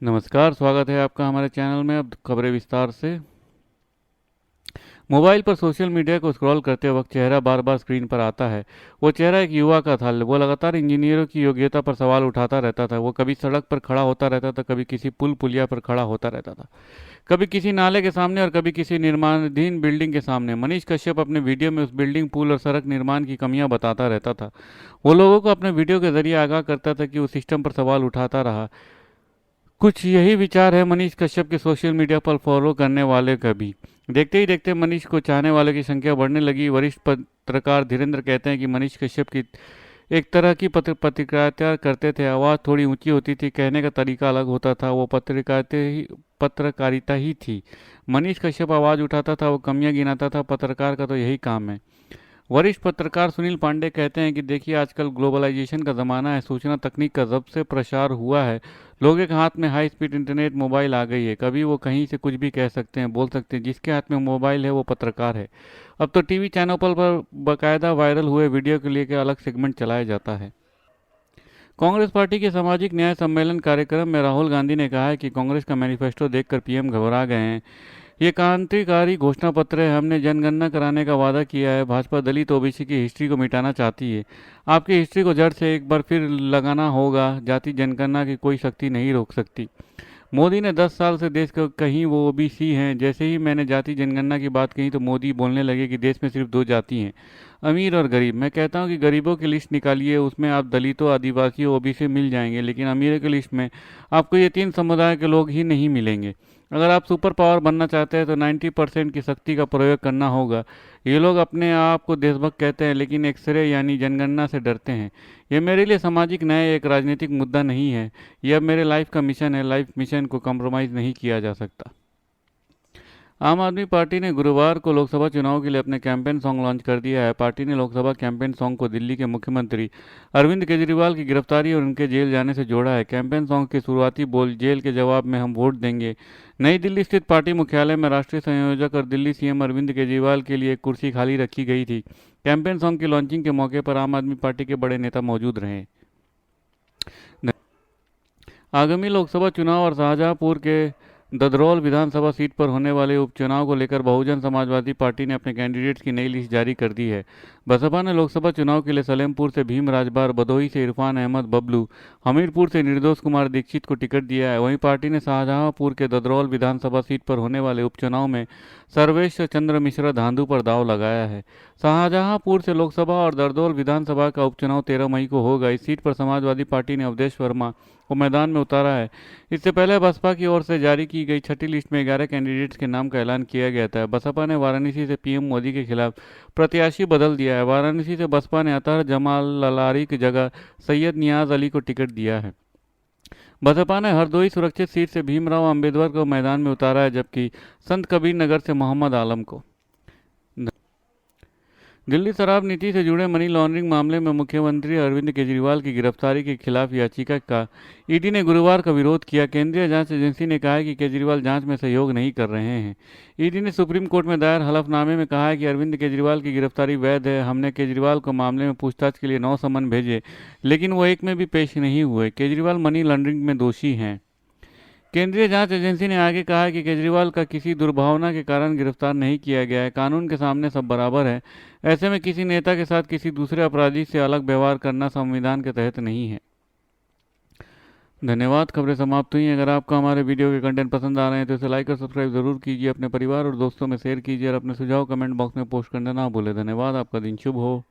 नमस्कार, स्वागत है आपका हमारे चैनल में। अब खबरें विस्तार से। मोबाइल पर सोशल मीडिया को स्क्रॉल करते वक्त चेहरा बार बार स्क्रीन पर आता है। वो चेहरा एक युवा का था। वो लगातार इंजीनियरों की योग्यता पर सवाल उठाता रहता था। वो कभी सड़क पर खड़ा होता रहता था, कभी किसी पुल पुलिया पर खड़ा होता रहता था, कभी किसी नाले के सामने और कभी किसी निर्माणाधीन बिल्डिंग के सामने। मनीष कश्यप अपने वीडियो में उस बिल्डिंग, पुल और सड़क निर्माण की कमियां बताता रहता था। वो लोगों को अपने वीडियो के जरिए आगाह करता था कि वो सिस्टम पर सवाल उठाता रहा। कुछ यही विचार है मनीष कश्यप के सोशल मीडिया पर फॉलो करने वाले का भी। देखते ही देखते मनीष को चाहने वालों की संख्या बढ़ने लगी। वरिष्ठ पत्रकार धीरेन्द्र कहते हैं कि मनीष कश्यप की एक तरह की पत्रकारिता करते थे। आवाज़ थोड़ी ऊंची होती थी, कहने का तरीका अलग होता था। वो पत्रकारिता ही थी। मनीष कश्यप आवाज़ उठाता था, वो कमियां गिनाता था। पत्रकार का तो यही काम है। वरिष्ठ पत्रकार सुनील पांडे कहते हैं कि देखिए, आजकल ग्लोबलाइजेशन का ज़माना है। सूचना तकनीक का जब से प्रसार हुआ है, लोगों के हाथ में हाई स्पीड इंटरनेट, मोबाइल आ गई है। कभी वो कहीं से कुछ भी कह सकते हैं, बोल सकते हैं। जिसके हाथ में मोबाइल है वो पत्रकार है। अब तो टीवी चैनल पर बाकायदा वायरल हुए वीडियो के लिए अलग सेगमेंट चलाया जाता है। कांग्रेस पार्टी के सामाजिक न्याय सम्मेलन कार्यक्रम में राहुल गांधी ने कहा है कि कांग्रेस का मैनिफेस्टो देखकर पीएम घबरा गए हैं। ये क्रांतिकारी घोषणा पत्र है। हमने जनगणना कराने का वादा किया है। भाजपा दलित ओबीसी की हिस्ट्री को मिटाना चाहती है। आपकी हिस्ट्री को जड़ से एक बार फिर लगाना होगा। जाति जनगणना की कोई शक्ति नहीं रोक सकती। मोदी ने 10 साल से देश को कहीं वो ओबीसी हैं। जैसे ही मैंने जाति जनगणना की बात कही तो मोदी बोलने लगे कि देश में सिर्फ दो जाति हैं, अमीर और गरीब। मैं कहता हूं कि गरीबों की लिस्ट निकालिए, उसमें आप दलितों, आदिवासियों, ओबीसी मिल जाएंगे, लेकिन अमीरों की लिस्ट में आपको ये तीन समुदाय के लोग ही नहीं मिलेंगे। अगर आप सुपर पावर बनना चाहते हैं तो 90% की शक्ति का प्रयोग करना होगा। ये लोग अपने आप को देशभक्त कहते हैं, लेकिन एक्सरे यानी जनगणना से डरते हैं। ये मेरे लिए सामाजिक न्याय एक राजनीतिक मुद्दा नहीं है। यह मेरे लाइफ का मिशन है। लाइफ मिशन को कम्प्रोमाइज़ नहीं किया जा सकता। आम आदमी पार्टी ने गुरुवार को लोकसभा चुनाव के लिए अपने कैंपेन सॉन्ग लॉन्च कर दिया है। पार्टी ने लोकसभा कैंपेन सॉन्ग को दिल्ली के मुख्यमंत्री अरविंद केजरीवाल की गिरफ्तारी और उनके जेल जाने से जोड़ा है। कैंपेन सॉन्ग के शुरुआती बोल, जेल के जवाब में हम वोट देंगे। नई दिल्ली स्थित पार्टी मुख्यालय में राष्ट्रीय संयोजक और दिल्ली सीएम अरविंद केजरीवाल के लिए एक कुर्सी खाली रखी गई थी। कैंपेन सॉन्ग की लॉन्चिंग के मौके पर आम आदमी पार्टी के बड़े नेता मौजूद रहे। आगामी लोकसभा चुनाव और शाहजहांपुर के ददरौल विधानसभा सीट पर होने वाले उपचुनाव को लेकर बहुजन समाजवादी पार्टी ने अपने कैंडिडेट्स की नई लिस्ट जारी कर दी है। बसपा ने लोकसभा चुनाव के लिए सलेमपुर से भीम राजभर, भदोही से इरफान अहमद बबलू, हमीरपुर से निर्दोष कुमार दीक्षित को टिकट दिया है। वहीं पार्टी ने शाहजहांपुर के ददरौल विधानसभा सीट पर होने वाले उपचुनाव में सर्वेश चंद्र मिश्रा धांधु पर दाव लगाया है। शाहजहांपुर से लोकसभा और दरदौल विधानसभा का उपचुनाव 13 मई को होगा। इस सीट पर समाजवादी पार्टी ने अवधेश वर्मा को मैदान में उतारा है। इससे पहले बसपा की ओर से जारी की गई छठी लिस्ट में 11 कैंडिडेट्स के नाम का ऐलान किया गया था। बसपा ने वाराणसी से पीएम मोदी के खिलाफ प्रत्याशी बदल दिया है। वाराणसी से बसपा ने अतहर जमाल ललारी की जगह सैयद नियाज अली को टिकट दिया है। बसपा ने हरदोई सुरक्षित सीट से भीमराव अंबेडकर को मैदान में उतारा है, जबकि संत कबीर नगर से मोहम्मद आलम को। दिल्ली शराब नीति से जुड़े मनी लॉन्ड्रिंग मामले में मुख्यमंत्री अरविंद केजरीवाल की गिरफ्तारी के खिलाफ याचिका का ईडी ने गुरुवार का विरोध किया। केंद्रीय जांच एजेंसी ने कहा है कि केजरीवाल जांच में सहयोग नहीं कर रहे हैं। ईडी ने सुप्रीम कोर्ट में दायर हलफनामे में कहा है कि अरविंद केजरीवाल की गिरफ्तारी वैध है। हमने केजरीवाल को मामले में पूछताछ के लिए 9 समन भेजे, लेकिन वो एक में भी पेश नहीं हुए। केजरीवाल मनी लॉन्ड्रिंग में दोषी हैं। केंद्रीय जांच एजेंसी ने आगे कहा है कि केजरीवाल का किसी दुर्भावना के कारण गिरफ्तार नहीं किया गया है। कानून के सामने सब बराबर है। ऐसे में किसी नेता के साथ किसी दूसरे अपराधी से अलग व्यवहार करना संविधान के तहत नहीं है। धन्यवाद। खबरें समाप्त हुई। अगर आपको हमारे वीडियो के कंटेंट पसंद आ रहे हैं तो इसे लाइक और सब्सक्राइब जरूर कीजिए। अपने परिवार और दोस्तों में शेयर कीजिए और अपने सुझाव कमेंट बॉक्स में पोस्ट करना ना भूलें। धन्यवाद। आपका दिन शुभ हो।